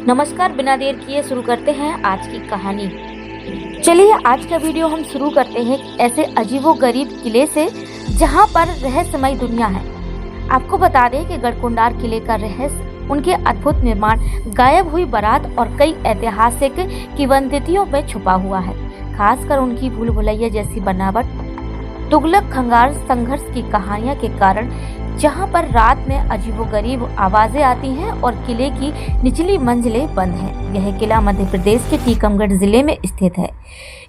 नमस्कार, बिना देर किए शुरू करते हैं आज की कहानी। चलिए आज का वीडियो हम शुरू करते हैं ऐसे अजीबोगरीब किले से जहां पर रहस्यमय दुनिया है। आपको बता दें कि गढ़कुंडार किले का रहस्य उनके अद्भुत निर्माण, गायब हुई बारात और कई ऐतिहासिक किंवदंतियों में छुपा हुआ है। खासकर उनकी भूल भुलैया जैसी बनावट, तुगलक खंगार संघर्ष की कहानियां के कारण जहां पर रात में अजीबोगरीब आवाजें आती हैं और किले की निचली मंजिलें बंद हैं। यह किला मध्य प्रदेश के टीकमगढ़ जिले में स्थित है।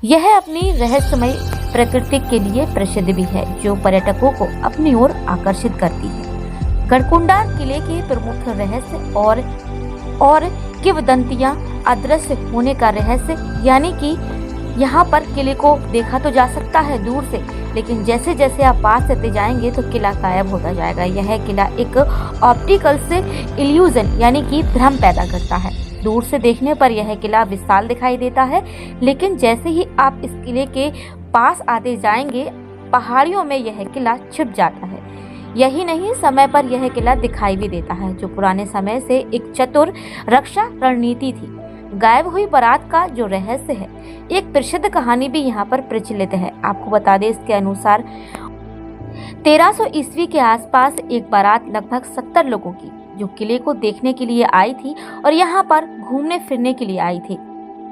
यह अपनी रहस्यमय प्रकृति के लिए प्रसिद्ध भी है, जो पर्यटकों को अपनी ओर आकर्षित करती है। गढ़कुंडार किले के प्रमुख रहस्य और किंवदंतियां अदृश्य होने का रहस्य, यानी कि यहाँ पर किले को देखा तो जा सकता है दूर से, लेकिन जैसे जैसे आप पास चलते जाएंगे तो किला गायब होता जाएगा। यह किला एक ऑप्टिकल से इल्यूजन यानी कि भ्रम पैदा करता है। दूर से देखने पर यह किला विशाल दिखाई देता है, लेकिन जैसे ही आप इस किले के पास आते जाएंगे पहाड़ियों में यह किला छिप जाता है। यही नहीं, समय पर यह किला दिखाई भी देता है, जो पुराने समय से एक चतुर रक्षा रणनीति थी। गायब हुई बारात का जो रहस्य है, एक प्रसिद्ध कहानी भी यहाँ पर प्रचलित है। आपको बता दें, इसके अनुसार 1300 ईस्वी के आसपास एक बारात लगभग 70 लोगों की, जो किले को देखने के लिए आई थी और यहाँ पर घूमने फिरने के लिए आई थी।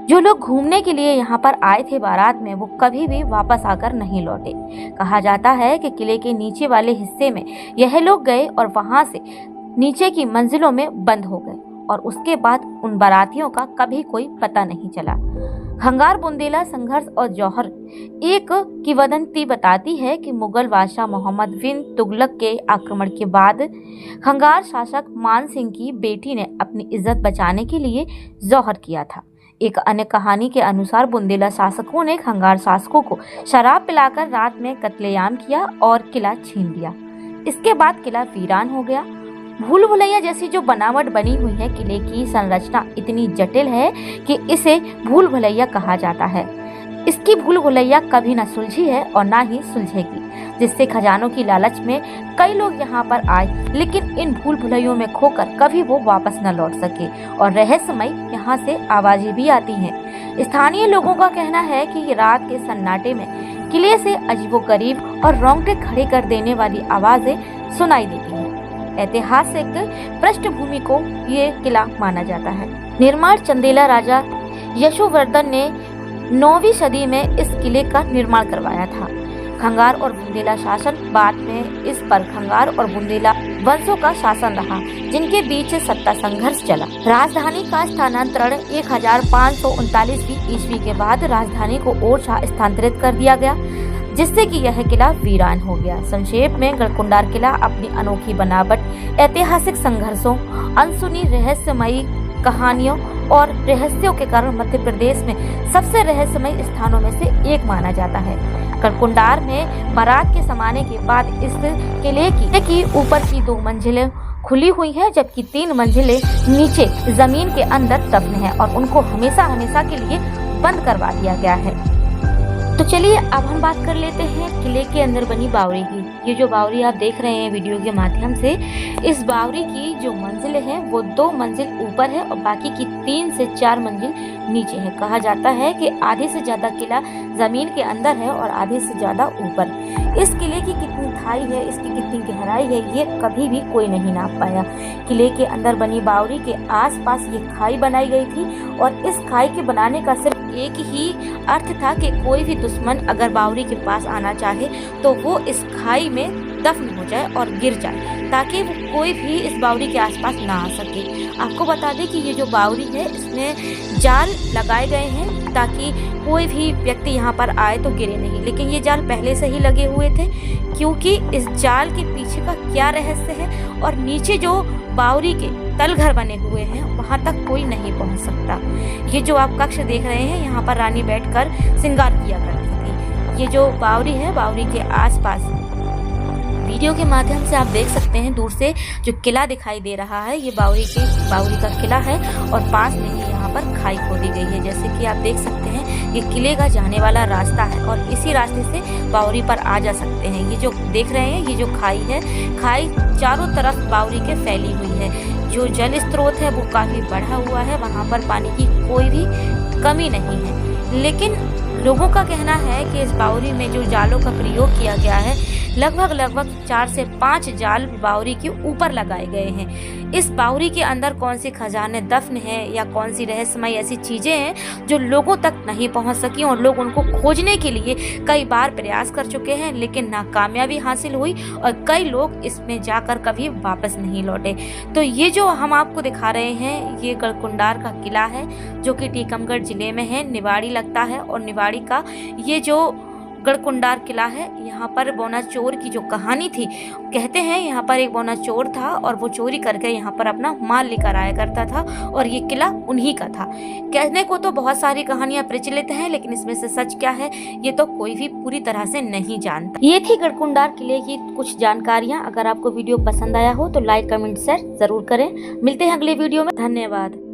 जो लोग घूमने के लिए यहाँ पर आए थे बारात में, वो कभी भी वापस आकर नहीं लौटे। कहा जाता है कि किले के नीचे वाले हिस्से में यह लोग गए और वहां से नीचे की मंजिलों में बंद हो गए और उसके बाद उन बारातियों का कभी कोई पता नहीं चला। खंगार बुंदेला संघर्ष और जौहर एक किंवदंती बताती है कि मुगल बादशाह मोहम्मद बिन तुगलक के आक्रमण के बाद खंगार शासक मान सिंह की बेटी ने अपनी इज्जत बचाने के लिए जौहर किया था। एक अन्य कहानी के अनुसार बुंदेला शासकों ने खंगार शासकों को शराब पिलाकर रात में कत्लेआम किया और किला छीन लिया। इसके बाद किला वीरान हो गया। भूल भुलैया जैसी जो बनावट बनी हुई है, किले की संरचना इतनी जटिल है कि इसे भूल भुलैया कहा जाता है। इसकी भूल भुलैया कभी न सुलझी है और ना ही सुलझेगी, जिससे खजानों की लालच में कई लोग यहाँ पर आए, लेकिन इन भूल भुलैयों में खोकर कभी वो वापस न लौट सके और रहस्यमय यहाँ से आवाजें भी आती हैं। स्थानीय लोगों का कहना है कि रात के सन्नाटे में किले से अजीबोगरीब और रोंगटे खड़े कर देने वाली आवाजें सुनाई देती हैं। ऐतिहासिक पृष्ठभूमि को ये किला माना जाता है। निर्माण चंदेला राजा यशोवर्धन ने 9वीं सदी में इस किले का निर्माण करवाया था। खंगार और बुंदेला शासन, बाद में इस पर खंगार और बुंदेला वंशों का शासन रहा, जिनके बीच सत्ता संघर्ष चला। राजधानी का स्थानांतरण 1539 ईस्वी के बाद राजधानी को ओरछा स्थानांतरित कर दिया गया, जिससे कि यह किला वीरान हो गया। संक्षेप में गढ़कुंडार किला अपनी अनोखी बनावट, ऐतिहासिक संघर्षों, अनसुनी रहस्यमयी कहानियों और रहस्यों के कारण मध्य प्रदेश में सबसे रहस्यमय स्थानों में से एक माना जाता है। गढ़कुंडार में बारात के समाने के बाद इस किले की ऊपर की 2 मंजिलें खुली हुई है, जबकि 3 मंजिलें नीचे जमीन के अंदर दफन है और उनको हमेशा हमेशा के लिए बंद करवा दिया गया है। तो चलिए अब हम बात कर लेते हैं किले के अंदर बनी बावड़ी की। ये जो बावड़ी आप देख रहे हैं वीडियो के माध्यम से, इस बावड़ी की जो मंजिल है वो 2 मंजिल ऊपर है और बाकी की 3 से 4 मंजिल नीचे है। कहा जाता है कि आधे से ज्यादा किला जमीन के अंदर है और आधे से ज्यादा ऊपर। इस किले की कितनी खाई है, इसकी कितनी गहराई है, ये कभी भी कोई नहीं नाप पाया। किले के अंदर बनी बावड़ी के आसपास ये खाई बनाई गई थी और इस खाई के बनाने का सिर्फ एक ही अर्थ था कि कोई भी दुश्मन अगर बावड़ी के पास आना चाहे तो वो इस खाई में दफन हो जाए और गिर जाए, ताकि वो कोई भी इस बावड़ी के आसपास ना आ सके। आपको बता दें कि ये जो बावड़ी है, इसमें जाल लगाए गए हैं ताकि कोई भी व्यक्ति यहाँ पर आए तो गिरे नहीं, लेकिन ये जाल पहले से ही लगे हुए थे, क्योंकि इस जाल के पीछे का क्या रहस्य है और नीचे जो बावड़ी के तलघर बने हुए हैं वहां तक कोई नहीं पहुंच सकता। ये जो आप कक्ष देख रहे हैं, यहाँ पर रानी बैठकर श्रृंगार किया करती थी। ये जो बावड़ी है, बावड़ी के आसपास वीडियो के माध्यम से आप देख सकते हैं, दूर से जो किला दिखाई दे रहा है ये बावड़ी का किला है और पास में ही यहाँ पर खाई खोदी गई है। जैसे कि आप देख सकते हैं ये किले का जाने वाला रास्ता है और इसी रास्ते से बावड़ी पर आ जा सकते हैं। ये जो देख रहे हैं ये जो खाई है, खाई चारों तरफ बावड़ी के फैली हुई है। जो जल स्रोत है वो काफ़ी बढ़ा हुआ है, वहाँ पर पानी की कोई भी कमी नहीं है। लेकिन लोगों का कहना है कि इस बावड़ी में जो जालों का प्रयोग किया गया है, लगभग 4 से 5 जाल बावड़ी के ऊपर लगाए गए हैं। इस बावड़ी के अंदर कौन सी खजाने दफन है या कौन सी रहस्यमय ऐसी चीज़ें हैं जो लोगों तक नहीं पहुंच सकी और लोग उनको खोजने के लिए कई बार प्रयास कर चुके हैं, लेकिन नाकामयाबी हासिल हुई और कई लोग इसमें जाकर कभी वापस नहीं लौटे। तो ये जो हम आपको दिखा रहे हैं, ये गढ़कुंडार का किला है जो कि टीकमगढ़ जिले में है, निवाड़ी लगता है। और निवाड़ी का ये जो गढ़कुंडार किला है, यहाँ पर बौना चोर की जो कहानी थी, कहते हैं यहाँ पर एक बौना चोर था और वो चोरी करके यहाँ पर अपना माल लेकर आया करता था और ये किला उन्हीं का था। कहने को तो बहुत सारी कहानियां प्रचलित हैं, लेकिन इसमें से सच क्या है ये तो कोई भी पूरी तरह से नहीं जानता। ये थी गढ़कुंडार किले की कुछ जानकारियाँ। अगर आपको वीडियो पसंद आया हो तो लाइक कमेंट शेयर जरूर करें। मिलते हैं अगले वीडियो में। धन्यवाद।